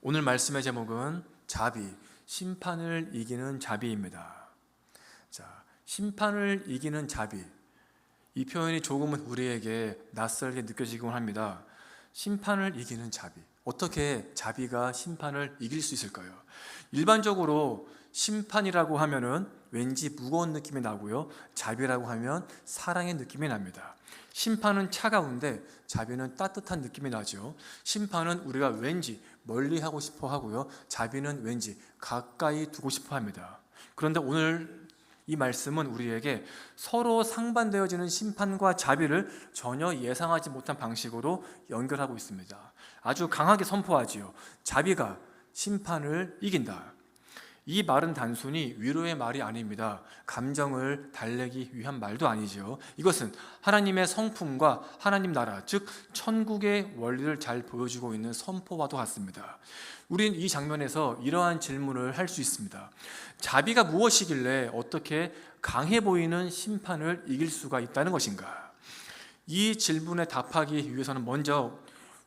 오늘 말씀의 제목은 자비, 심판을 이기는 자비입니다. 자, 심판을 이기는 자비. 이 표현이 조금은 우리에게 낯설게 느껴지곤 합니다. 심판을 이기는 자비. 어떻게 자비가 심판을 이길 수 있을까요? 일반적으로 심판이라고 하면은 왠지 무거운 느낌이 나고요. 자비라고 하면 사랑의 느낌이 납니다. 심판은 차가운데 자비는 따뜻한 느낌이 나죠. 심판은 우리가 왠지 멀리 하고 싶어 하고요. 자비는 왠지 가까이 두고 싶어 합니다. 그런데 오늘 이 말씀은 우리에게 서로 상반되어지는 심판과 자비를 전혀 예상하지 못한 방식으로 연결하고 있습니다. 아주 강하게 선포하지요. 자비가 심판을 이긴다. 이 말은 단순히 위로의 말이 아닙니다. 감정을 달래기 위한 말도 아니죠. 이것은 하나님의 성품과 하나님 나라, 즉 천국의 원리를 잘 보여주고 있는 선포와도 같습니다. 우린 이 장면에서 이러한 질문을 할 수 있습니다. 자비가 무엇이길래 어떻게 강해 보이는 심판을 이길 수가 있다는 것인가? 이 질문에 답하기 위해서는 먼저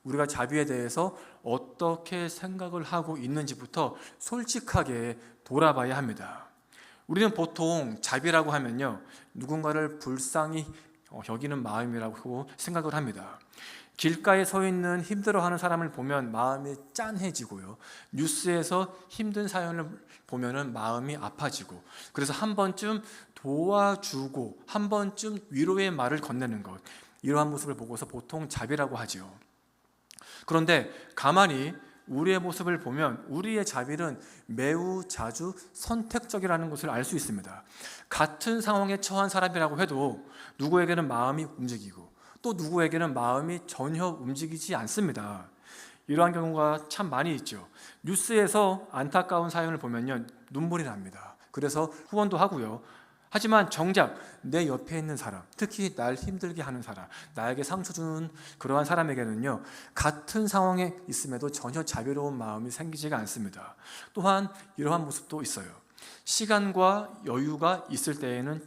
우리가 자비에 대해서 어떻게 생각을 하고 있는지부터 솔직하게 돌아봐야 합니다. 우리는 보통 자비라고 하면요, 누군가를 불쌍히 여기는 마음이라고 생각을 합니다. 길가에 서 있는 힘들어하는 사람을 보면 마음이 짠해지고요. 뉴스에서 힘든 사연을 보면 마음이 아파지고, 그래서 한 번쯤 도와주고 한 번쯤 위로의 말을 건네는 것, 이러한 모습을 보고서 보통 자비라고 하죠. 그런데 가만히 우리의 모습을 보면 우리의 자비는 매우 자주 선택적이라는 것을 알 수 있습니다. 같은 상황에 처한 사람이라고 해도 누구에게는 마음이 움직이고 또 누구에게는 마음이 전혀 움직이지 않습니다. 이러한 경우가 참 많이 있죠. 뉴스에서 안타까운 사연을 보면요, 눈물이 납니다. 그래서 후원도 하고요. 하지만 정작 내 옆에 있는 사람, 특히 날 힘들게 하는 사람, 나에게 상처 주는 그러한 사람에게는요, 같은 상황에 있음에도 전혀 자비로운 마음이 생기지가 않습니다. 또한 이러한 모습도 있어요. 시간과 여유가 있을 때에는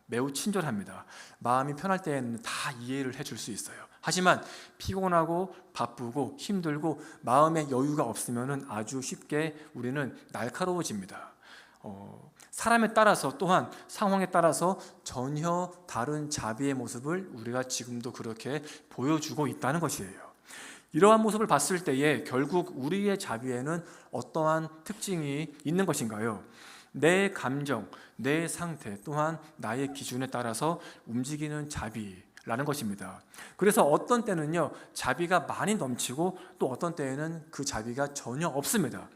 매우 친절합니다. 마음이 편할 때에는 다 이해를 해줄 수 있어요. 하지만 피곤하고 바쁘고 힘들고 마음의 여유가 없으면 아주 쉽게 우리는 날카로워집니다. 사람에 따라서, 또한 상황에 따라서 전혀 다른 자비의 모습을 우리가 지금도 그렇게 보여주고 있다는 것이에요. 이러한 모습을 봤을 때에 결국 우리의 자비에는 어떠한 특징이 있는 것인가요? 내 감정, 내 상태, 또한 나의 기준에 따라서 움직이는 자비라는 것입니다. 그래서 어떤 때는요, 자비가 많이 넘치고 또 어떤 때에는 그 자비가 전혀 없습니다.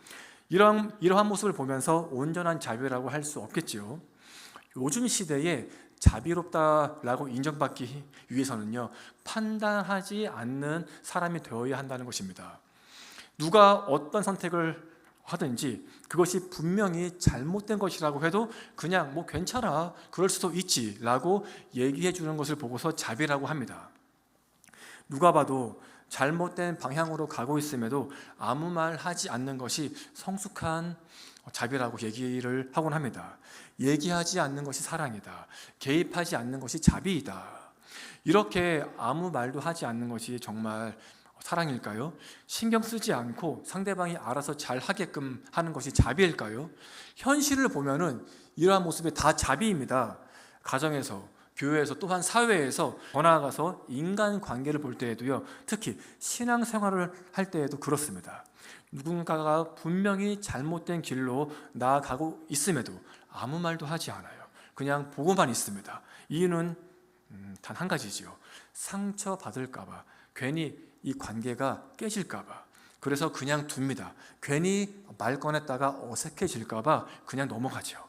이러한 모습을 보면서 온전한 자비라고 할 수 없겠지요. 요즘 시대에 자비롭다라고 인정받기 위해서는요, 판단하지 않는 사람이 되어야 한다는 것입니다. 누가 어떤 선택을 하든지 그것이 분명히 잘못된 것이라고 해도 그냥 뭐 괜찮아, 그럴 수도 있지 라고 얘기해 주는 것을 보고서 자비라고 합니다. 누가 봐도 잘못된 방향으로 가고 있음에도 아무 말 하지 않는 것이 성숙한 자비라고 얘기를 하곤 합니다. 얘기하지 않는 것이 사랑이다. 개입하지 않는 것이 자비이다. 이렇게 아무 말도 하지 않는 것이 정말 사랑일까요? 신경 쓰지 않고 상대방이 알아서 잘 하게끔 하는 것이 자비일까요? 현실을 보면은 이러한 모습이 다 자비입니다. 가정에서, 교회에서, 또한 사회에서, 더 나아가서 인간관계를 볼 때에도요, 특히 신앙생활을 할 때에도 그렇습니다. 누군가가 분명히 잘못된 길로 나아가고 있음에도 아무 말도 하지 않아요. 그냥 보고만 있습니다. 이유는 단 한 가지지요. 상처받을까 봐, 괜히 이 관계가 깨질까 봐, 그래서 그냥 둡니다. 괜히 말 꺼냈다가 어색해질까 봐 그냥 넘어가죠.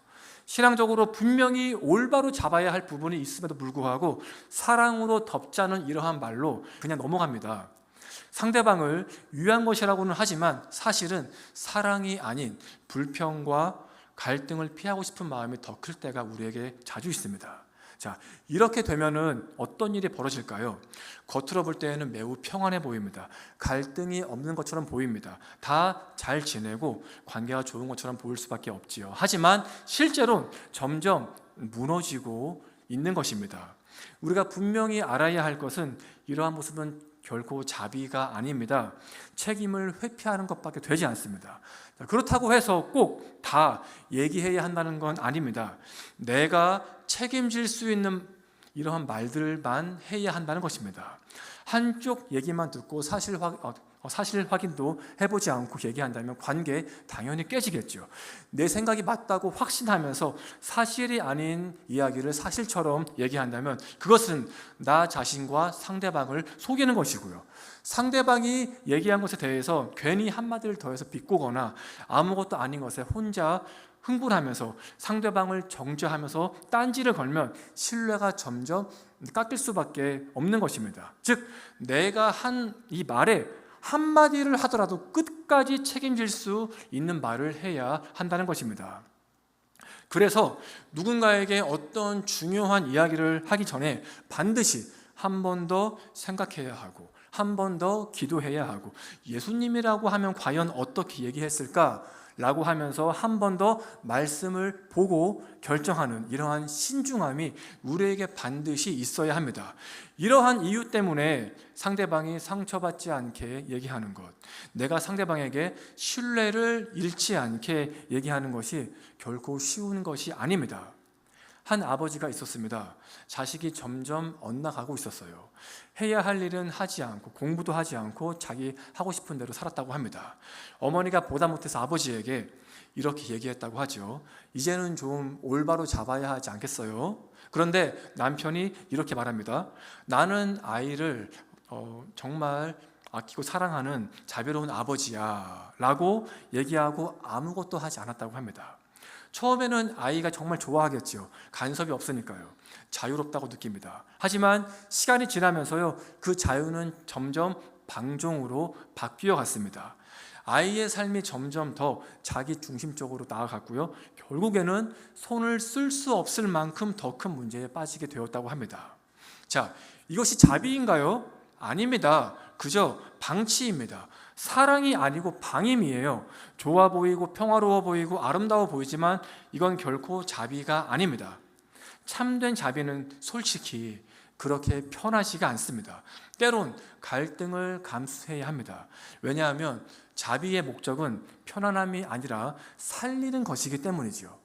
신앙적으로 분명히 올바로 잡아야 할 부분이 있음에도 불구하고 사랑으로 덮자는 이러한 말로 그냥 넘어갑니다. 상대방을 위한 것이라고는 하지만 사실은 사랑이 아닌 불평과 갈등을 피하고 싶은 마음이 더 클 때가 우리에게 자주 있습니다. 자, 이렇게 되면은 어떤 일이 벌어질까요? 겉으로 볼 때에는 매우 평안해 보입니다. 갈등이 없는 것처럼 보입니다. 다 잘 지내고 관계가 좋은 것처럼 보일 수밖에 없지요. 하지만 실제로 점점 무너지고 있는 것입니다. 우리가 분명히 알아야 할 것은 이러한 모습은 결코 자비가 아닙니다. 책임을 회피하는 것밖에 되지 않습니다. 그렇다고 해서 꼭 다 얘기해야 한다는 건 아닙니다. 내가 책임질 수 있는 이러한 말들만 해야 한다는 것입니다. 한쪽 얘기만 듣고 사실 확인도 해보지 않고 얘기한다면 관계 당연히 깨지겠죠. 내 생각이 맞다고 확신하면서 사실이 아닌 이야기를 사실처럼 얘기한다면 그것은 나 자신과 상대방을 속이는 것이고요. 상대방이 얘기한 것에 대해서 괜히 한마디를 더해서 비꼬거나 아무것도 아닌 것에 혼자 흥분하면서 상대방을 정죄하면서 딴지를 걸면 신뢰가 점점 깎일 수밖에 없는 것입니다. 즉 내가 한 이 말에 한마디를 하더라도 끝까지 책임질 수 있는 말을 해야 한다는 것입니다. 그래서 누군가에게 어떤 중요한 이야기를 하기 전에 반드시 한 번 더 생각해야 하고 한 번 더 기도해야 하고 예수님이라고 하면 과연 어떻게 얘기했을까? 라고 하면서 한 번 더 말씀을 보고 결정하는 이러한 신중함이 우리에게 반드시 있어야 합니다. 이러한 이유 때문에 상대방이 상처받지 않게 얘기하는 것, 내가 상대방에게 신뢰를 잃지 않게 얘기하는 것이 결코 쉬운 것이 아닙니다. 한 아버지가 있었습니다. 자식이 점점 엇나가고 있었어요. 해야 할 일은 하지 않고 공부도 하지 않고 자기 하고 싶은 대로 살았다고 합니다. 어머니가 보다 못해서 아버지에게 이렇게 얘기했다고 하죠. 이제는 좀 올바로 잡아야 하지 않겠어요? 그런데 남편이 이렇게 말합니다. 나는 아이를 정말 아끼고 사랑하는 자비로운 아버지야 라고 얘기하고 아무것도 하지 않았다고 합니다. 처음에는 아이가 정말 좋아하겠죠. 간섭이 없으니까요. 자유롭다고 느낍니다. 하지만 시간이 지나면서요, 그 자유는 점점 방종으로 바뀌어 갔습니다. 아이의 삶이 점점 더 자기 중심적으로 나아갔고요. 결국에는 손을 쓸 수 없을 만큼 더 큰 문제에 빠지게 되었다고 합니다. 자, 이것이 자비인가요? 아닙니다. 그저 방치입니다. 사랑이 아니고 방임이에요. 좋아 보이고 평화로워 보이고 아름다워 보이지만 이건 결코 자비가 아닙니다. 참된 자비는 솔직히 그렇게 편하지가 않습니다. 때론 갈등을 감수해야 합니다. 왜냐하면 자비의 목적은 편안함이 아니라 살리는 것이기 때문이죠.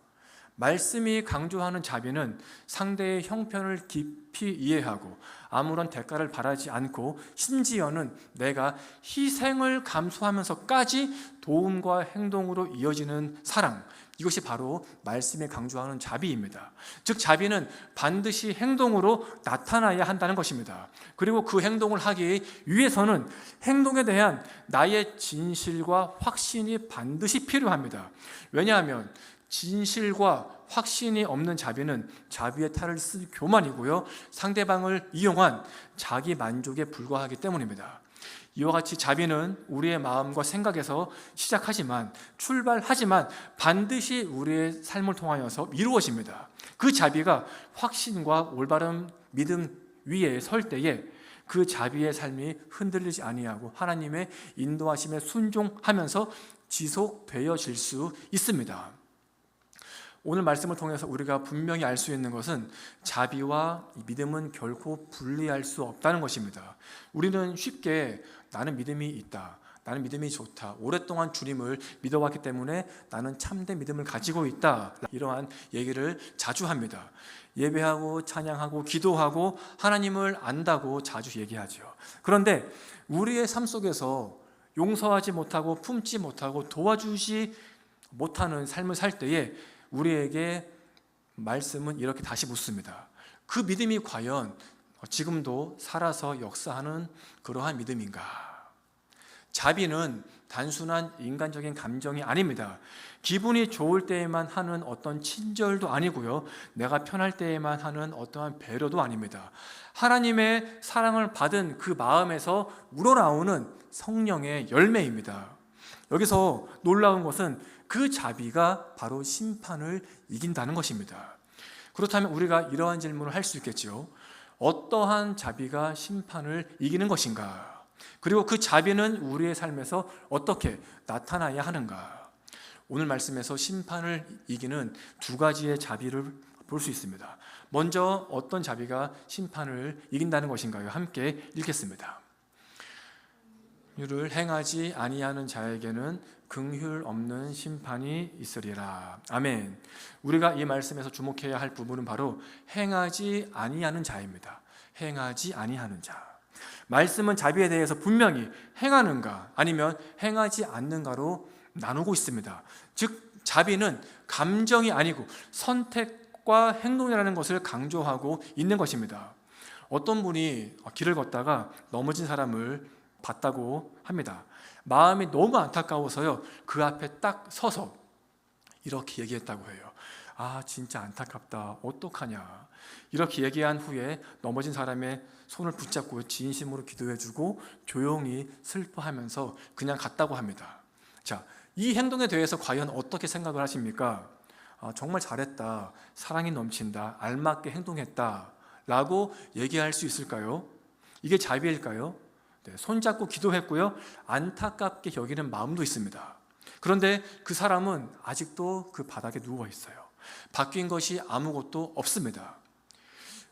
말씀이 강조하는 자비는 상대의 형편을 깊이 이해하고 아무런 대가를 바라지 않고 심지어는 내가 희생을 감수하면서까지 도움과 행동으로 이어지는 사랑, 이것이 바로 말씀에 강조하는 자비입니다. 즉 자비는 반드시 행동으로 나타나야 한다는 것입니다. 그리고 그 행동을 하기 위해서는 행동에 대한 나의 진실과 확신이 반드시 필요합니다. 왜냐하면 진실과 확신이 없는 자비는 자비의 탈을 쓸 교만이고요, 상대방을 이용한 자기 만족에 불과하기 때문입니다. 이와 같이 자비는 우리의 마음과 생각에서 출발하지만 반드시 우리의 삶을 통하여서 이루어집니다. 그 자비가 확신과 올바른 믿음 위에 설 때에 그 자비의 삶이 흔들리지 아니하고 하나님의 인도하심에 순종하면서 지속되어질 수 있습니다. 오늘 말씀을 통해서 우리가 분명히 알 수 있는 것은 자비와 믿음은 결코 분리할 수 없다는 것입니다. 우리는 쉽게 나는 믿음이 있다, 나는 믿음이 좋다, 오랫동안 주님을 믿어왔기 때문에 나는 참된 믿음을 가지고 있다, 이러한 얘기를 자주 합니다. 예배하고 찬양하고 기도하고 하나님을 안다고 자주 얘기하죠. 그런데 우리의 삶 속에서 용서하지 못하고 품지 못하고 도와주지 못하는 삶을 살 때에 우리에게 말씀은 이렇게 다시 묻습니다. 그 믿음이 과연 지금도 살아서 역사하는 그러한 믿음인가? 자비는 단순한 인간적인 감정이 아닙니다. 기분이 좋을 때에만 하는 어떤 친절도 아니고요, 내가 편할 때에만 하는 어떠한 배려도 아닙니다. 하나님의 사랑을 받은 그 마음에서 우러나오는 성령의 열매입니다. 여기서 놀라운 것은 그 자비가 바로 심판을 이긴다는 것입니다. 그렇다면 우리가 이러한 질문을 할 수 있겠죠. 어떠한 자비가 심판을 이기는 것인가? 그리고 그 자비는 우리의 삶에서 어떻게 나타나야 하는가? 오늘 말씀에서 심판을 이기는 두 가지의 자비를 볼 수 있습니다. 먼저 어떤 자비가 심판을 이긴다는 것인가요? 함께 읽겠습니다. 를 행하지 아니하는 자에게는 긍휼 없는 심판이 있으리라. 아멘. 우리가 이 말씀에서 주목해야 할 부분은 바로 행하지 아니하는 자입니다. 행하지 아니하는 자. 말씀은 자비에 대해서 분명히 행하는가 아니면 행하지 않는가로 나누고 있습니다. 즉 자비는 감정이 아니고 선택과 행동이라는 것을 강조하고 있는 것입니다. 어떤 분이 길을 걷다가 넘어진 사람을 봤다고 합니다. 마음이 너무 안타까워서요, 그 앞에 딱 서서 이렇게 얘기했다고 해요. 아, 진짜 안타깝다. 어떡하냐. 이렇게 얘기한 후에 넘어진 사람의 손을 붙잡고 진심으로 기도해주고 조용히 슬퍼하면서 그냥 갔다고 합니다. 자, 이 행동에 대해서 과연 어떻게 생각을 하십니까? 아, 정말 잘했다. 사랑이 넘친다. 알맞게 행동했다. 라고 얘기할 수 있을까요? 이게 자비일까요? 네, 손잡고 기도했고요, 안타깝게 여기는 마음도 있습니다. 그런데 그 사람은 아직도 그 바닥에 누워 있어요. 바뀐 것이 아무것도 없습니다.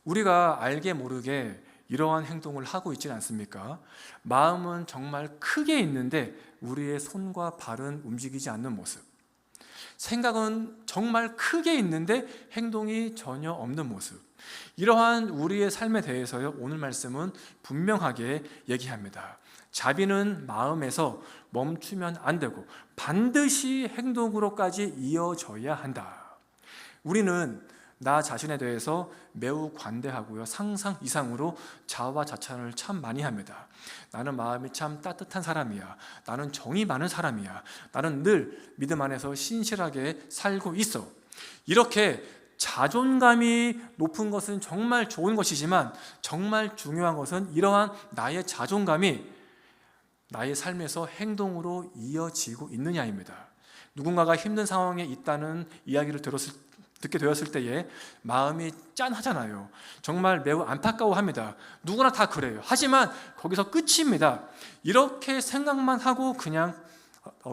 우리가 알게 모르게 이러한 행동을 하고 있지는 않습니까? 마음은 정말 크게 있는데 우리의 손과 발은 움직이지 않는 모습. 생각은 정말 크게 있는데 행동이 전혀 없는 모습. 이러한 우리의 삶에 대해서요, 오늘 말씀은 분명하게 얘기합니다. 자비는 마음에서 멈추면 안 되고 반드시 행동으로까지 이어져야 한다. 우리는 나 자신에 대해서 매우 관대하고요, 상상 이상으로 자화자찬을 참 많이 합니다. 나는 마음이 참 따뜻한 사람이야. 나는 정이 많은 사람이야. 나는 늘 믿음 안에서 신실하게 살고 있어. 이렇게 자존감이 높은 것은 정말 좋은 것이지만 정말 중요한 것은 이러한 나의 자존감이 나의 삶에서 행동으로 이어지고 있느냐입니다. 누군가가 힘든 상황에 있다는 이야기를 듣게 되었을 때에 마음이 짠하잖아요. 정말 매우 안타까워합니다. 누구나 다 그래요. 하지만 거기서 끝입니다. 이렇게 생각만 하고 그냥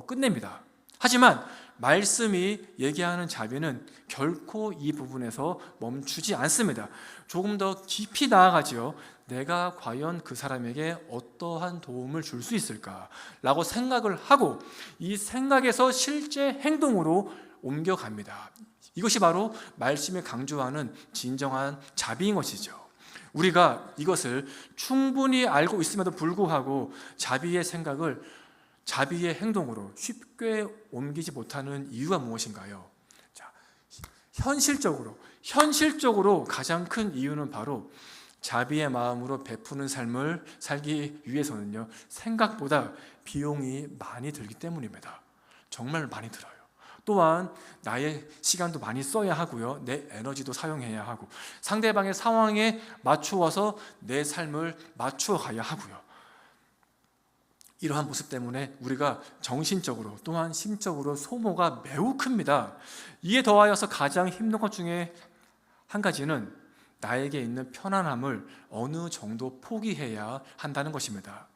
끝냅니다. 하지만 말씀이 얘기하는 자비는 결코 이 부분에서 멈추지 않습니다. 조금 더 깊이 나아가지요. 내가 과연 그 사람에게 어떠한 도움을 줄 수 있을까? 라고 생각을 하고 이 생각에서 실제 행동으로 옮겨갑니다. 이것이 바로 말씀이 강조하는 진정한 자비인 것이죠. 우리가 이것을 충분히 알고 있음에도 불구하고 자비의 생각을 자비의 행동으로 쉽게 옮기지 못하는 이유가 무엇인가요? 자, 현실적으로 가장 큰 이유는 바로 자비의 마음으로 베푸는 삶을 살기 위해서는요, 생각보다 비용이 많이 들기 때문입니다. 정말 많이 들어요. 또한 나의 시간도 많이 써야 하고요, 내 에너지도 사용해야 하고 상대방의 상황에 맞추어서 내 삶을 맞추어 가야 하고요. 이러한 모습 때문에 우리가 정신적으로 또한 심적으로 소모가 매우 큽니다. 이에 더하여서 가장 힘든 것 중에 한 가지는 나에게 있는 편안함을 어느 정도 포기해야 한다는 것입니다.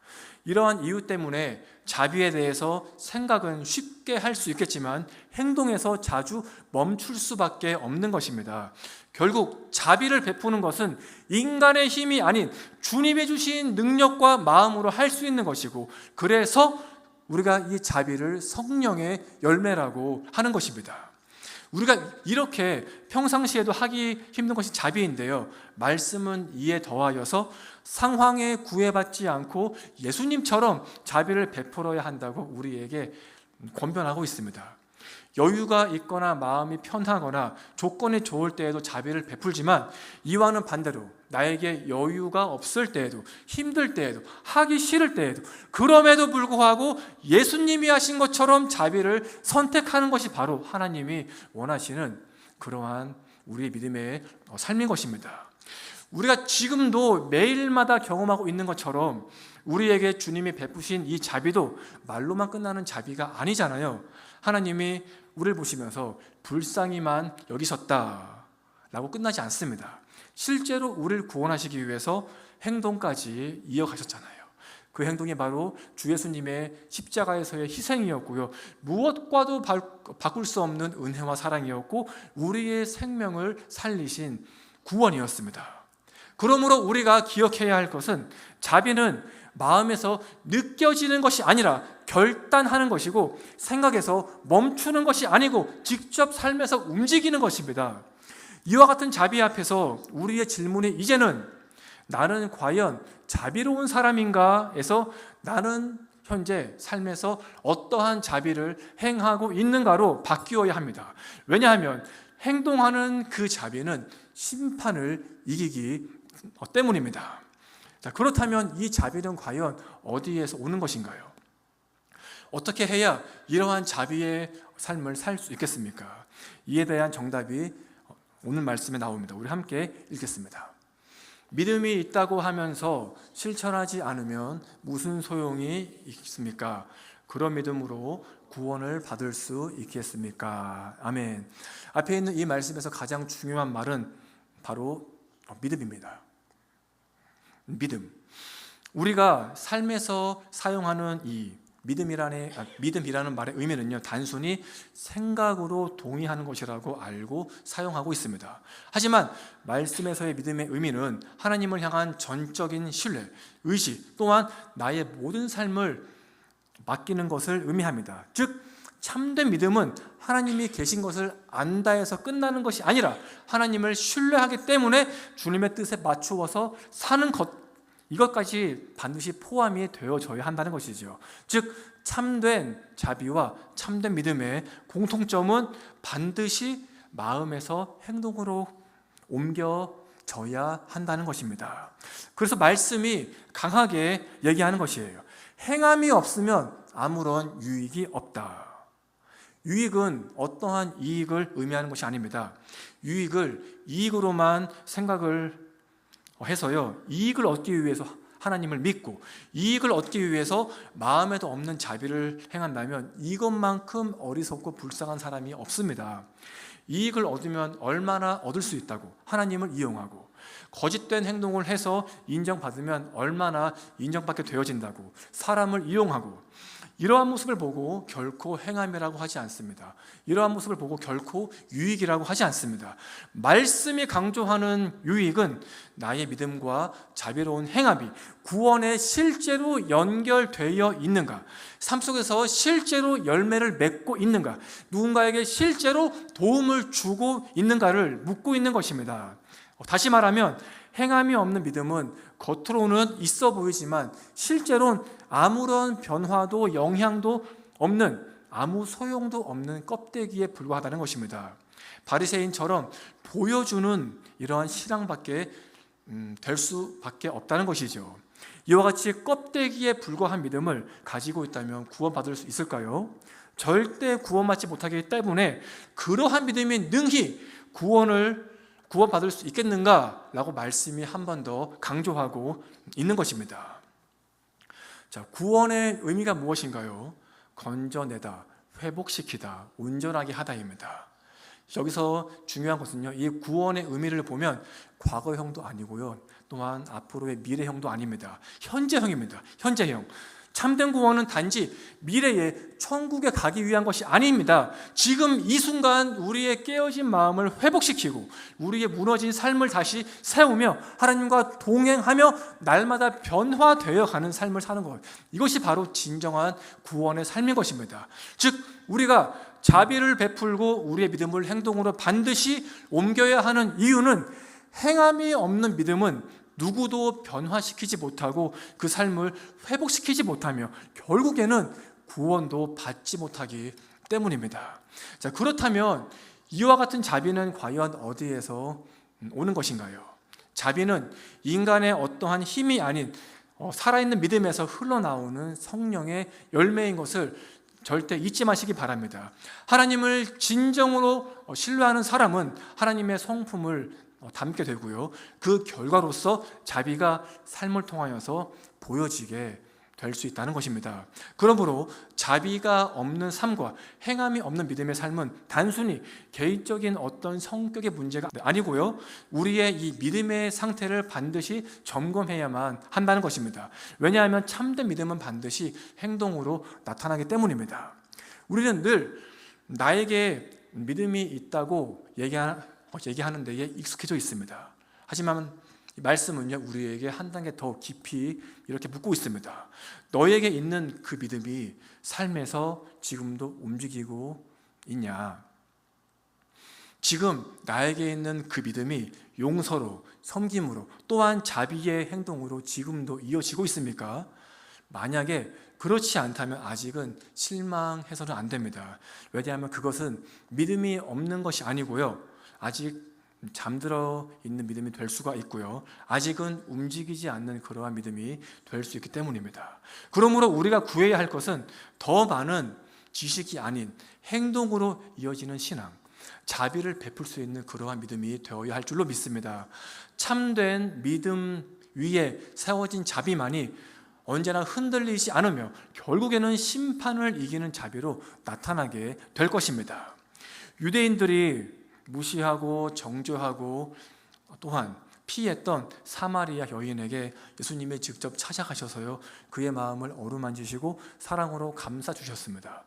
이러한 이유 때문에 자비에 대해서 생각은 쉽게 할 수 있겠지만 행동에서 자주 멈출 수밖에 없는 것입니다. 결국 자비를 베푸는 것은 인간의 힘이 아닌 주님이 주신 능력과 마음으로 할 수 있는 것이고, 그래서 우리가 이 자비를 성령의 열매라고 하는 것입니다. 우리가 이렇게 평상시에도 하기 힘든 것이 자비인데요, 말씀은 이에 더하여서 상황에 구애받지 않고 예수님처럼 자비를 베풀어야 한다고 우리에게 권면하고 있습니다. 여유가 있거나 마음이 편하거나 조건이 좋을 때에도 자비를 베풀지만 이와는 반대로 나에게 여유가 없을 때에도, 힘들 때에도, 하기 싫을 때에도, 그럼에도 불구하고 예수님이 하신 것처럼 자비를 선택하는 것이 바로 하나님이 원하시는 그러한 우리의 믿음의 삶인 것입니다. 우리가 지금도 매일마다 경험하고 있는 것처럼 우리에게 주님이 베푸신 이 자비도 말로만 끝나는 자비가 아니잖아요. 하나님이 우리를 보시면서 불쌍히만 여기셨다 라고 끝나지 않습니다. 실제로 우리를 구원하시기 위해서 행동까지 이어가셨잖아요. 그 행동이 바로 주 예수님의 십자가에서의 희생이었고요, 무엇과도 바꿀 수 없는 은혜와 사랑이었고 우리의 생명을 살리신 구원이었습니다. 그러므로 우리가 기억해야 할 것은 자비는 마음에서 느껴지는 것이 아니라 결단하는 것이고, 생각에서 멈추는 것이 아니고 직접 삶에서 움직이는 것입니다. 이와 같은 자비 앞에서 우리의 질문이 이제는 나는 과연 자비로운 사람인가 에서 나는 현재 삶에서 어떠한 자비를 행하고 있는가로 바뀌어야 합니다. 왜냐하면 행동하는 그 자비는 심판을 이기기 때문입니다. 자, 그렇다면 이 자비는 과연 어디에서 오는 것인가요? 어떻게 해야 이러한 자비의 삶을 살 수 있겠습니까? 이에 대한 정답이 오늘 말씀에 나옵니다. 우리 함께 읽겠습니다. 믿음이 있다고 하면서 실천하지 않으면 무슨 소용이 있습니까? 그런 믿음으로 구원을 받을 수 있겠습니까? 아멘. 앞에 있는 이 말씀에서 가장 중요한 말은 바로 믿음입니다. 믿음. 우리가 삶에서 사용하는 이 믿음이라는 말의 의미는요, 단순히 생각으로 동의하는 것이라고 알고 사용하고 있습니다. 하지만 말씀에서의 믿음의 의미는 하나님을 향한 전적인 신뢰, 의지, 또한 나의 모든 삶을 맡기는 것을 의미합니다. 즉, 참된 믿음은 하나님이 계신 것을 안다 해서 끝나는 것이 아니라 하나님을 신뢰하기 때문에 주님의 뜻에 맞추어서 사는 것, 이것까지 반드시 포함이 되어져야 한다는 것이죠. 즉, 참된 자비와 참된 믿음의 공통점은 반드시 마음에서 행동으로 옮겨져야 한다는 것입니다. 그래서 말씀이 강하게 얘기하는 것이에요. 행함이 없으면 아무런 유익이 없다. 유익은 어떠한 이익을 의미하는 것이 아닙니다. 유익을 이익으로만 생각을 해서요, 이익을 얻기 위해서 하나님을 믿고 이익을 얻기 위해서 마음에도 없는 자비를 행한다면 이것만큼 어리석고 불쌍한 사람이 없습니다. 이익을 얻으면 얼마나 얻을 수 있다고 하나님을 이용하고, 거짓된 행동을 해서 인정받으면 얼마나 인정받게 되어진다고 사람을 이용하고, 이러한 모습을 보고 결코 행함이라고 하지 않습니다. 이러한 모습을 보고 결코 유익이라고 하지 않습니다. 말씀이 강조하는 유익은 나의 믿음과 자비로운 행함이 구원에 실제로 연결되어 있는가, 삶 속에서 실제로 열매를 맺고 있는가, 누군가에게 실제로 도움을 주고 있는가를 묻고 있는 것입니다. 다시 말하면 행함이 없는 믿음은 겉으로는 있어 보이지만 실제로는 아무런 변화도 영향도 없는, 아무 소용도 없는 껍데기에 불과하다는 것입니다. 바리새인처럼 보여주는 이러한 신앙밖에 될 수밖에 없다는 것이죠. 이와 같이 껍데기에 불과한 믿음을 가지고 있다면 구원받을 수 있을까요? 절대 구원받지 못하기 때문에 그러한 믿음이 능히 구원받을 수 있겠는가라고 말씀이 한 번 더 강조하고 있는 것입니다. 자, 구원의 의미가 무엇인가요? 건져내다, 회복시키다, 온전하게 하다입니다. 여기서 중요한 것은요, 이 구원의 의미를 보면 과거형도 아니고요, 또한 앞으로의 미래형도 아닙니다. 현재형입니다. 현재형. 참된 구원은 단지 미래에 천국에 가기 위한 것이 아닙니다. 지금 이 순간 우리의 깨어진 마음을 회복시키고 우리의 무너진 삶을 다시 세우며 하나님과 동행하며 날마다 변화되어 가는 삶을 사는 것, 이것이 바로 진정한 구원의 삶인 것입니다. 즉, 우리가 자비를 베풀고 우리의 믿음을 행동으로 반드시 옮겨야 하는 이유는 행함이 없는 믿음은 누구도 변화시키지 못하고 그 삶을 회복시키지 못하며 결국에는 구원도 받지 못하기 때문입니다. 자, 그렇다면 이와 같은 자비는 과연 어디에서 오는 것인가요? 자비는 인간의 어떠한 힘이 아닌 살아있는 믿음에서 흘러나오는 성령의 열매인 것을 절대 잊지 마시기 바랍니다. 하나님을 진정으로 신뢰하는 사람은 하나님의 성품을 담게 되고요, 그 결과로서 자비가 삶을 통하여서 보여지게 될 수 있다는 것입니다. 그러므로 자비가 없는 삶과 행함이 없는 믿음의 삶은 단순히 개인적인 어떤 성격의 문제가 아니고요, 우리의 이 믿음의 상태를 반드시 점검해야만 한다는 것입니다. 왜냐하면 참된 믿음은 반드시 행동으로 나타나기 때문입니다. 우리는 늘 나에게 믿음이 있다고 얘기하는 데에 익숙해져 있습니다. 하지만 이 말씀은요, 우리에게 한 단계 더 깊이 이렇게 묻고 있습니다. 너에게 있는 그 믿음이 삶에서 지금도 움직이고 있냐? 지금 나에게 있는 그 믿음이 용서로, 섬김으로, 또한 자비의 행동으로 지금도 이어지고 있습니까? 만약에 그렇지 않다면 아직은 실망해서는 안 됩니다. 왜냐하면 그것은 믿음이 없는 것이 아니고요, 아직 잠들어 있는 믿음이 될 수가 있고요, 아직은 움직이지 않는 그러한 믿음이 될 수 있기 때문입니다. 그러므로 우리가 구해야 할 것은 더 많은 지식이 아닌 행동으로 이어지는 신앙, 자비를 베풀 수 있는 그러한 믿음이 되어야 할 줄로 믿습니다. 참된 믿음 위에 세워진 자비만이 언제나 흔들리지 않으며 결국에는 심판을 이기는 자비로 나타나게 될 것입니다. 유대인들이 무시하고 정죄하고 또한 피했던 사마리아 여인에게 예수님이 직접 찾아가셔서요, 그의 마음을 어루만지시고 사랑으로 감싸 주셨습니다.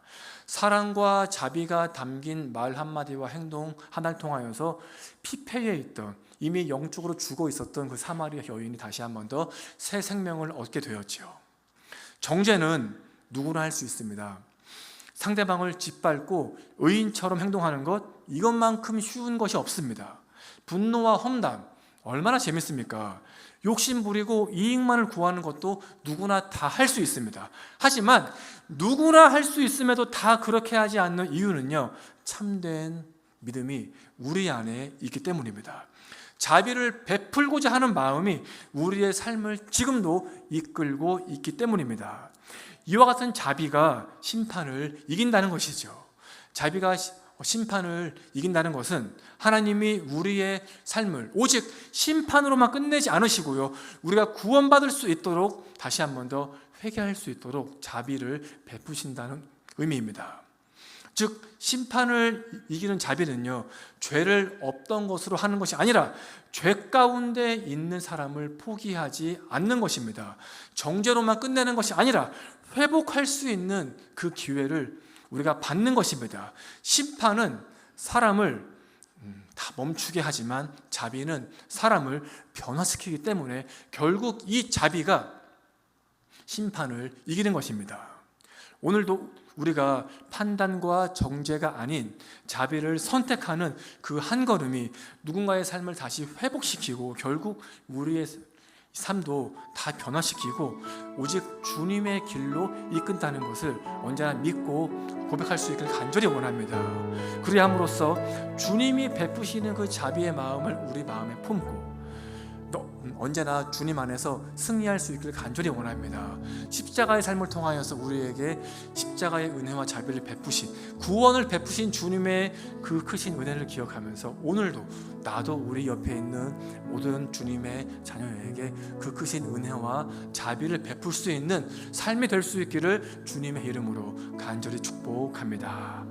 사랑과 자비가 담긴 말 한마디와 행동 하나를 통하여서 피폐해 있던, 이미 영적으로 죽어 있었던 그 사마리아 여인이 다시 한 번 더 새 생명을 얻게 되었지요. 정죄는 누구나 할 수 있습니다. 상대방을 짓밟고 의인처럼 행동하는 것, 이것만큼 쉬운 것이 없습니다. 분노와 험담, 얼마나 재밌습니까? 욕심 부리고 이익만을 구하는 것도 누구나 다 할 수 있습니다. 하지만 누구나 할 수 있음에도 다 그렇게 하지 않는 이유는요, 참된 믿음이 우리 안에 있기 때문입니다. 자비를 베풀고자 하는 마음이 우리의 삶을 지금도 이끌고 있기 때문입니다. 이와 같은 자비가 심판을 이긴다는 것이죠. 자비가 심판을 이긴다는 것은 하나님이 우리의 삶을 오직 심판으로만 끝내지 않으시고요, 우리가 구원받을 수 있도록 다시 한 번 더 회개할 수 있도록 자비를 베푸신다는 의미입니다. 즉 심판을 이기는 자비는요, 죄를 없던 것으로 하는 것이 아니라 죄 가운데 있는 사람을 포기하지 않는 것입니다. 정죄로만 끝내는 것이 아니라 회복할 수 있는 그 기회를 우리가 받는 것입니다. 심판은 사람을 다 멈추게 하지만 자비는 사람을 변화시키기 때문에 결국 이 자비가 심판을 이기는 것입니다. 오늘도 우리가 판단과 정죄가 아닌 자비를 선택하는 그 한 걸음이 누군가의 삶을 다시 회복시키고 결국 우리의 삶도 다 변화시키고 오직 주님의 길로 이끈다는 것을 언제나 믿고 고백할 수 있기를 간절히 원합니다. 그리함으로써 주님이 베푸시는 그 자비의 마음을 우리 마음에 품고 언제나 주님 안에서 승리할 수 있기를 간절히 원합니다. 십자가의 삶을 통하여서 우리에게 십자가의 은혜와 자비를 베푸신, 구원을 베푸신 주님의 그 크신 은혜를 기억하면서 오늘도 나도 우리 옆에 있는 모든 주님의 자녀에게 그 크신 은혜와 자비를 베풀 수 있는 삶이 될 수 있기를 주님의 이름으로 간절히 축복합니다.